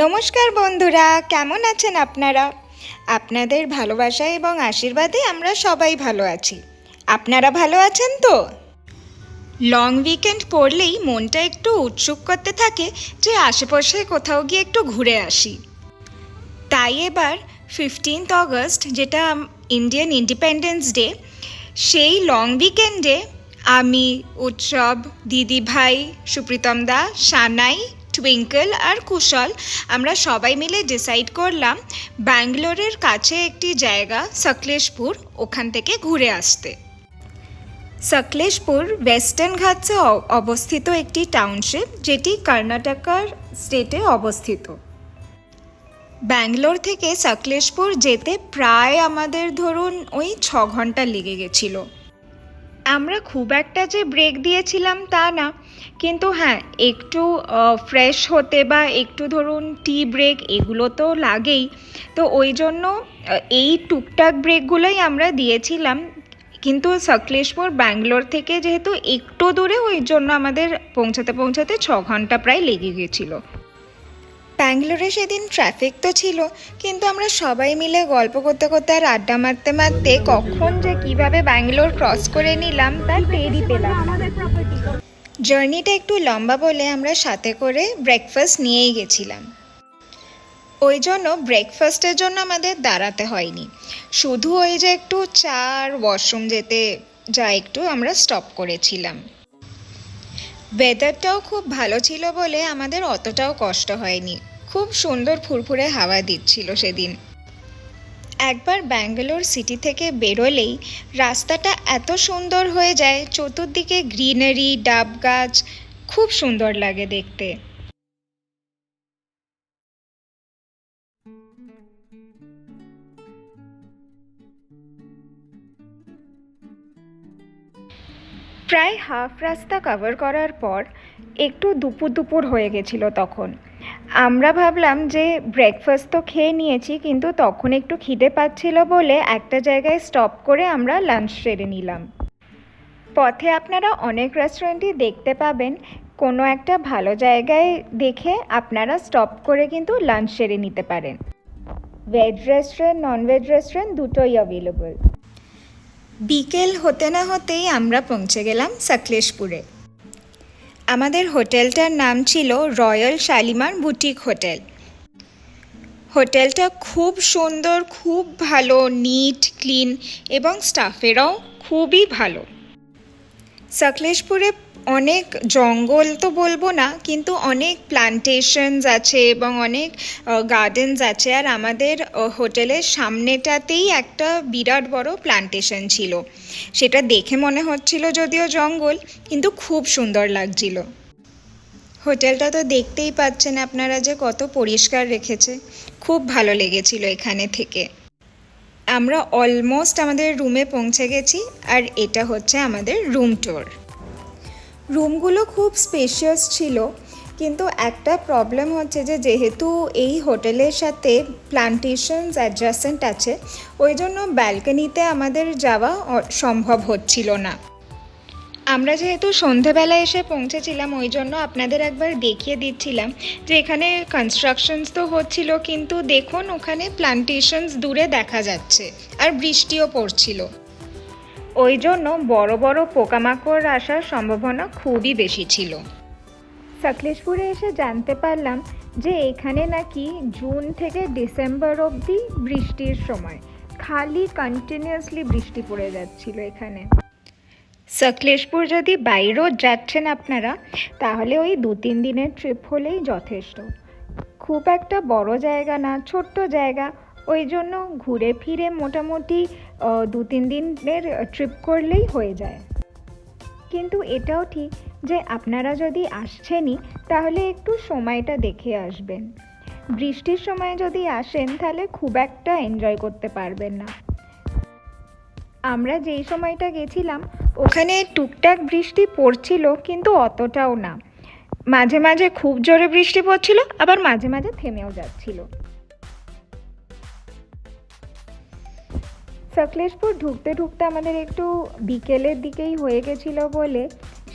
নমস্কার বন্ধুরা, কেমন আছেন আপনারা? আপনাদের ভালোবাসা এবং আশীর্বাদে আমরা সবাই ভালো আছি। আপনারা ভালো আছেন তো? লং উইকেন্ড পড়লেই মনটা একটু উৎসুক করতে থাকে যে আশেপাশে কোথাও গিয়ে একটু ঘুরে আসি। তাই এবার 15th অগস্ট, যেটা ইন্ডিয়ান ইন্ডিপেন্ডেন্স ডে, সেই লং উইকেন্ডে আমি, উৎসব, দিদিভাই, সুপ্রীতম দা, সানাই, টুইঙ্কল আর কুশল আমরা সবাই মিলে ডিসাইড করলাম ব্যাঙ্গালোরের কাছে একটি জায়গা সকলেশপুর, ওখান থেকে ঘুরে আসতে। সকলেশপুর ওয়েস্টার্ন ঘাটসে অবস্থিত একটি টাউনশিপ, যেটি কর্ণাটকার স্টেটে অবস্থিত। ব্যাঙ্গালোর থেকে সকলেশপুর যেতে প্রায় আমাদের ধরুন ওই 6 ঘন্টা লেগে গেছিলো। আমরা খুব একটা যে ব্রেক দিয়েছিলাম তা না, কিন্তু হ্যাঁ, একটু ফ্রেশ হতে বা একটু ধরুন টি ব্রেক এগুলো তো লাগেই। তো ওই জন্য এই টুকটাক ব্রেকগুলোই আমরা দিয়েছিলাম। কিন্তু সকলেশপুর ব্যাঙ্গালোর থেকে যেহেতু একটু দূরে, ওই জন্য আমাদের পৌঁছাতে 6 ঘন্টা প্রায় লেগে গেছিলো। ব্যাঙ্গালোরে সেদিন ট্রাফিক তো ছিল, কিন্তু আমরা সবাই মিলে গল্প করতে করতে আর আড্ডা মারতে মারতে কখন যে কিভাবে ব্যাঙ্গালোর ক্রস করে নিলাম তার টেরই পেলাম না। জার্নিটা একটু লম্বা বলে আমরা সাথে করে ব্রেকফাস্ট নিয়েই গেছিলাম। ওই জন্য ব্রেকফাস্টের জন্য আমাদের দাঁড়াতে হয়নি, শুধু ওই যে একটু চা আর ওয়াশরুম যেতে যা একটু আমরা স্টপ করেছিলাম। ওয়েদারটাও খুব ভালো ছিল বলে আমাদের অতটাও কষ্ট হয়নি, খুব সুন্দর ফুরফুরে হাওয়া দিচ্ছিল সেদিন। একবার ব্যাঙ্গালোর সিটি থেকে বেরোলেই রাস্তাটা এত সুন্দর হয়ে যায়, চতুর্দিকে গ্রিনারি, ডাব গাছ, খুব সুন্দর লাগে দেখতে। প্রায় হাফ রাস্তা কভার করার পর একটু দুপুর হয়ে গেছিলো তখন। আমরা ভাবলাম যে ব্রেকফাস্ট তো খেয়ে নিয়েছি, কিন্তু তখন একটু খিদে পাচ্ছিল বলে একটা জায়গায় স্টপ করে আমরা লাঞ্চ সেরে নিলাম। পথে আপনারা অনেক রেস্টুরেন্টই দেখতে পাবেন, কোনো একটা ভালো জায়গায় দেখে আপনারা স্টপ করে কিন্তু লাঞ্চ সেরে নিতে পারেন। ভেজ রেস্টুরেন্ট, ননভেজ রেস্টুরেন্ট দুটোই অ্যাভেলেবল। বিকেল হতে না হতেই আমরা পৌঁছে গেলাম সকলেশপুরে। আমাদের হোটেলটার নাম ছিল রয়্যাল শালিমার বুটিক হোটেল। হোটেলটা খুব সুন্দর, খুব ভালো, নিট, ক্লিন এবং স্টাফেরাও খুবই ভালো। সকলেশপুরে অনেক জঙ্গল তো বলবো না, কিন্তু অনেক প্লান্টেশনস আছে এবং অনেক গার্ডেনস আছে। আর আমাদের হোটেলের সামনেটাতেই একটা বিরাট বড় প্লান্টেশন ছিল, সেটা দেখে মনে হচ্ছিল যদিও জঙ্গল, কিন্তু খুব সুন্দর লাগছিল। হোটেলটা তো দেখতেই পাচ্ছেন আপনারা যে কত পরিষ্কার রেখেছে, খুব ভালো লেগেছিল এখানে থেকে। আমরা অলমোস্ট আমাদের রুমে পৌঁছে গেছি, আর এটা হচ্ছে আমাদের রুম ট্যুর। রুমগুলো খুব স্পেশিয়াস ছিল, কিন্তু একটা প্রবলেম হচ্ছে যে যেহেতু এই হোটেলের সাথে প্লান্টেশনস অ্যাডজাসেন্ট আছে, ওই জন্য ব্যালকনিতে আমাদের যাওয়া সম্ভব হচ্ছিল না। আমরা যেহেতু সন্ধেবেলা এসে পৌঁছেছিলাম, ওই জন্য আপনাদের একবার দেখিয়ে দিচ্ছিলাম যে এখানে কনস্ট্রাকশনস তো হচ্ছিল, কিন্তু দেখুন ওখানে প্লান্টেশনস দূরে দেখা যাচ্ছে, আর বৃষ্টিও পড়ছিল। ওই জন্য বড় বড় পোকামাকড় আসার সম্ভাবনা খুবই বেশি ছিল। সকলেশপুরে এসে জানতে পারলাম যে এখানে নাকি জুন থেকে ডিসেম্বর অবধি বৃষ্টির সময়, খালি কন্টিনিউয়াসলি বৃষ্টি পড়ে যাচ্ছিল এখানে। সকলেশপুর যদি বাইরেও যাচ্ছেন আপনারা, তাহলে ওই 2-3 দিনের ট্রিপ হলেই যথেষ্ট। খুব একটা বড় জায়গা না, ছোট্ট জায়গা, ওই জন্য ঘুরে ফিরে মোটামুটি 2-3 দিনের ট্রিপ করলেই হয়ে যায়। কিন্তু এটাও ঠিক যে আপনারা যদি আসছেনই, তাহলে একটু সময়টা দেখে আসবেন। বৃষ্টির সময় যদি আসেন তাহলে খুব একটা এনজয় করতে পারবেন না। আমরা যেই সময়টা গেছিলাম ওখানে টুকটাক বৃষ্টি পড়ছিল, কিন্তু অতটাও না। মাঝে মাঝে খুব জোরে বৃষ্টি পড়ছিল, আবার মাঝে মাঝে থেমেও যাচ্ছিল। সকলেশপুর ঢুকতে ঢুকতে আমাদের একটু বিকেলের দিকেই হয়ে গেছিলো বলে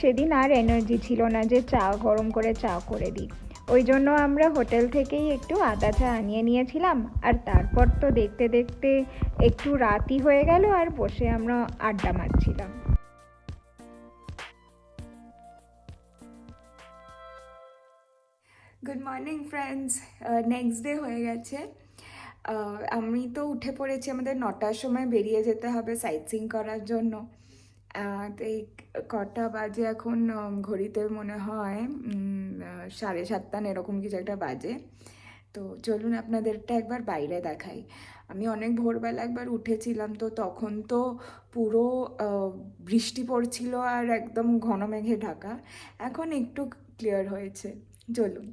সেদিন আর এনার্জি ছিল না যে চা গরম করে চা করে দিই। ওই জন্য আমরা হোটেল থেকেই একটু আদা চা আনিয়ে নিয়েছিলাম, আর তারপর তো দেখতে দেখতে একটু রাতই হয়ে গেল আর বসে আমরা আড্ডা মারছিলাম। Good morning friends, next day হয়ে গেছে। আমি তো উঠে পড়েছি, আমাদের 9টার সময় বেরিয়ে যেতে হবে সাইট সিইং করার জন্য। তো এই কটা বাজে এখন ঘড়িতে মনে হয় 7:30 এরকম কিছু একটা বাজে। তো চলুন আপনাদেরটা একবার বাইরে দেখাই। আমি অনেক ভোরবেলা একবার উঠেছিলাম, তো তখন তো পুরো বৃষ্টি পড়ছিল আর একদম ঘন মেঘে ঢাকা। এখন একটু ক্লিয়ার হয়েছে, চলুন।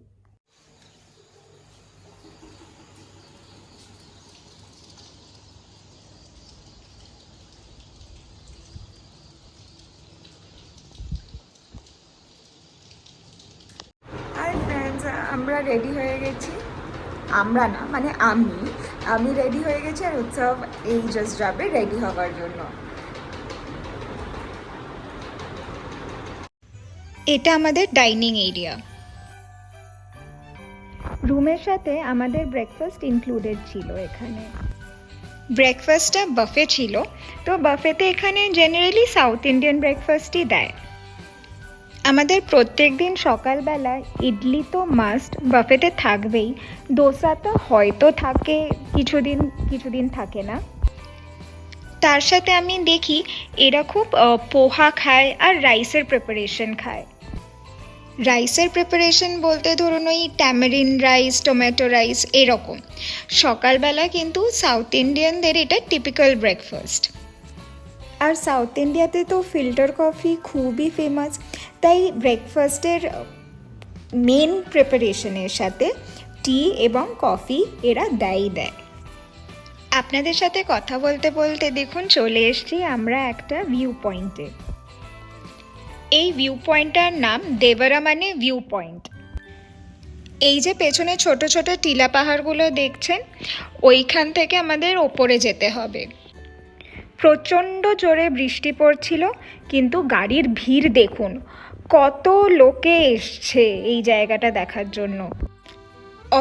হাই ফ্রেন্ডস, আমরা রেডি হয়ে গেছি। আমরা না, মানে আমি রেডি হয়ে গেছি, আর উৎসব এই জাস্ট যাবে রেডি হওয়ার জন্য। এটা আমাদের ডাইনিং এরিয়া। রুমের সাথে আমাদের ব্রেকফাস্ট ইনক্লুডেড ছিল। এখানে ব্রেকফাস্টটা বাফে ছিল, তো বাফেতে এখানে জেনারেলি সাউথ ইন্ডিয়ান ব্রেকফাস্টই দেয়। আমাদের প্রত্যেক দিন সকালবেলায় ইডলি তো মাস্ট বাফেতে থাকবেই, দোসা তো হয়তো থাকে, কিছুদিন থাকে না। তার সাথে আমি দেখি এরা খুব পোহা খায় আর রাইসের প্রিপারেশন খায়। রাইসের প্রিপারেশন বলতে ধরুন ওই ট্যামারিন রাইস, টমেটো রাইস এরকম। সকালবেলা কিন্তু সাউথ ইন্ডিয়ানদের এটা টিপিক্যাল ব্রেকফাস্ট। আর সাউথ ইন্ডিয়াতে তো ফিল্টার কফি খুবই ফেমাস, তাই ব্রেকফাস্টের মেন প্রিপারেশনের সাথে টি এবং কফি এরা দেয়। আপনাদের সাথে কথা বলতে বলতে দেখুন চলে এসেছি আমরা একটা ভিউ পয়েন্টে। এই ভিউ পয়েন্টটার নাম দেবরামানে ভিউ পয়েন্ট। এই যে পেছনে ছোট ছোট টিলা পাহাড়গুলো দেখছেন, ওইখান থেকে আমাদের ওপরে যেতে হবে। প্রচণ্ড জোরে বৃষ্টি পড়ছিল, কিন্তু গাড়ির ভিড় দেখুন, কত লোকে এসছে এই জায়গাটা দেখার জন্য।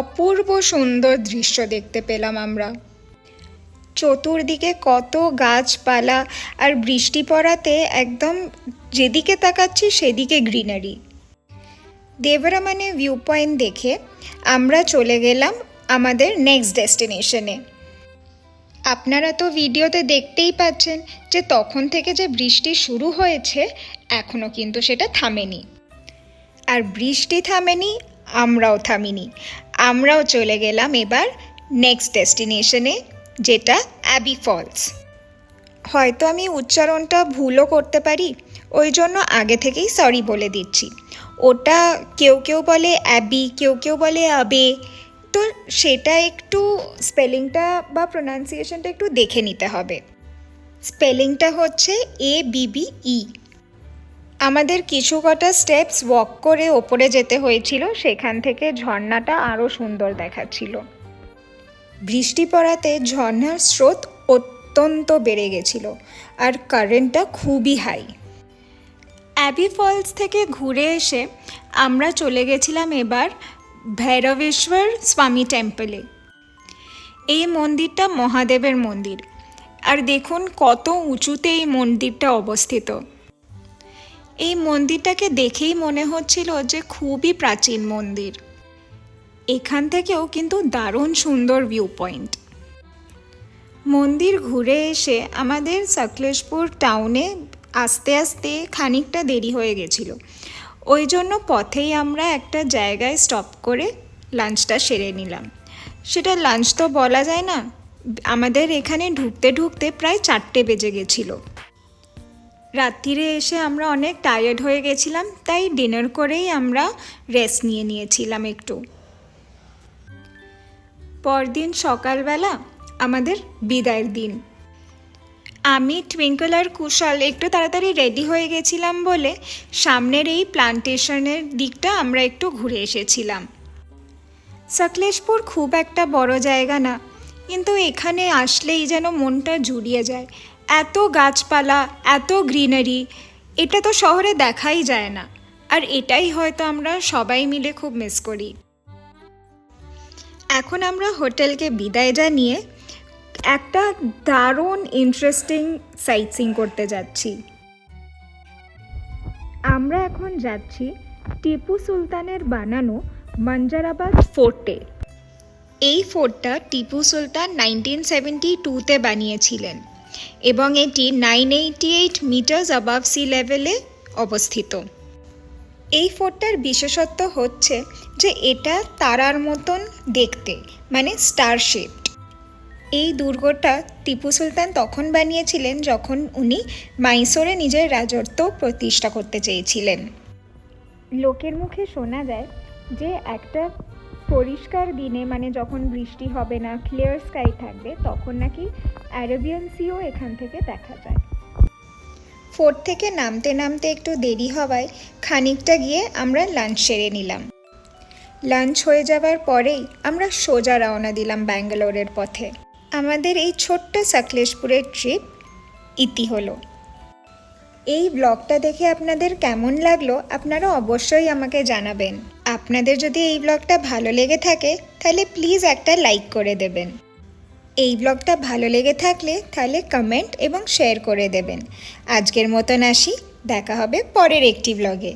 অপূর্ব সুন্দর দৃশ্য দেখতে পেলাম আমরা। চতুর্দিকে কত গাছপালা, আর বৃষ্টি পড়াতে একদম যেদিকে তাকাচ্ছি সেদিকে গ্রিনারি। দেবরামানে ভিউ পয়েন্ট দেখে আমরা চলে গেলাম আমাদের নেক্সট ডেস্টিনেশনে। আপনারা তো ভিডিওতে দেখতেই পাচ্ছেন যে তখন থেকে যে বৃষ্টি শুরু হয়েছে এখনও কিন্তু সেটা থামেনি। আর বৃষ্টি থামেনি, আমরাও থামিনি। আমরাও চলে গেলাম এবার নেক্সট ডেস্টিনেশনে, যেটা অ্যাবি ফলস। হয়তো আমি উচ্চারণটা ভুলও করতে পারি, ওই জন্য আগে থেকেই সরি বলে দিচ্ছি। ওটা কেউ বলে অ্যাবি, কেউ বলে আবে, তো সেটা একটু স্পেলিংটা বা প্রোনাউন্সিয়েশনটা একটু দেখে নিতে হবে। স্পেলিংটা হচ্ছে ABBE। আমাদের কিছু কটা স্টেপস ওয়াক করে ওপরে যেতে হয়েছিল, সেখান থেকে ঝর্ণাটা আরও সুন্দর দেখাচ্ছিল। বৃষ্টি পড়াতে ঝর্ণার স্রোত অত্যন্ত বেড়ে গেছিল, আর কারেন্টটা খুবই হাই। অ্যাবি ফলস থেকে ঘুরে এসে আমরা চলে গেছিলাম এবার ভৈরবেশ্বর স্বামী টেম্পলে। এই মন্দিরটা মহাদেবের মন্দির, আর দেখুন কত উঁচুতে এই মন্দিরটা অবস্থিত। এই মন্দিরটাকে দেখেই মনে হচ্ছিল যে খুবই প্রাচীন মন্দির। এখান থেকেও কিন্তু দারুণ সুন্দর ভিউ পয়েন্ট। মন্দির ঘুরে এসে আমাদের সকলেশপুর টাউনে আস্তে আস্তে খানিকটা দেরি হয়ে গেছিল, ওই জন্য পথেই আমরা একটা জায়গায় স্টপ করে লাঞ্চটা সেরে নিলাম। সেটা লাঞ্চ তো বলা যায় না, আমাদের এখানে ঢুকতে ঢুকতে প্রায় 4টে বেজে গেছিল। রাত্রিরে এসে আমরা অনেক টায়ার্ড হয়ে গেছিলাম, তাই ডিনার করেই আমরা রেস্ট নিয়েছিলাম একটু। পরদিন সকালবেলা আমাদের বিদায়ের দিন। আমি, টুইঙ্কল আর কুশল একটু তাড়াতাড়ি রেডি হয়ে গেছিলাম বলে সামনের এই প্লান্টেশনের দিকটা আমরা একটু ঘুরে এসেছিলাম। সকলেশপুর খুব একটা বড় জায়গা না, কিন্তু এখানে আসলেই যেন মনটা জুড়িয়ে যায়। এত গাছপালা, এত গ্রিনারি, এটা তো শহরে দেখাই যায় না। আর এটাই হয়তো আমরা সবাই মিলে খুব মিস করি। এখন আমরা হোটেলকে বিদায় জানিয়ে একটা দারুণ ইন্টারেস্টিং সাইট সিইং করতে যাচ্ছি। আমরা এখন যাচ্ছি টিপু সুলতানের বানানো মঞ্জারাবাদ ফোর্টে। এই ফোর্টটা টিপু সুলতান 1972-তে বানিয়েছিলেন এবং এটি 988 মিটার্স অ্যাবাভ সি লেভেলে অবস্থিত। এই ফোর্টটার বিশেষত্ব হচ্ছে যে এটা তারার মতন দেখতে, মানে স্টার শেপড। এই দুর্গটা টিপু সুলতান তখন বানিয়েছিলেন যখন উনি মাইসোরে নিজের রাজত্ব প্রতিষ্ঠা করতে চেয়েছিলেন। লোকের মুখে শোনা যায় যে একটা পরিষ্কার দিনে, মানে যখন বৃষ্টি হবে না, ক্লিয়ার স্কাই থাকবে, তখন নাকি অ্যারাবিয়ান সিও এখান থেকে দেখা যায়। ফোর্ট থেকে নামতে নামতে একটু দেরি হওয়ায় খানিকটা গিয়ে আমরা লাঞ্চ সেরে নিলাম। লাঞ্চ হয়ে যাওয়ার পরেই আমরা সোজা রওনা দিলাম ব্যাঙ্গালোরের পথে। আমাদের এই ছোট্ট সাকলেশপুরের ট্রিপ ইতি হলো। এই ব্লগটা দেখে আপনাদের কেমন লাগলো আপনারা অবশ্যই আমাকে জানাবেন। আপনাদের যদি এই ব্লগটা ভালো লেগে থাকে তাহলে প্লিজ একটা লাইক করে দেবেন। এই ব্লগটা ভালো লেগে থাকলে তাহলে কমেন্ট এবং শেয়ার করে দেবেন। আজকের মতন আসি, দেখা হবে পরের একটি ব্লগে।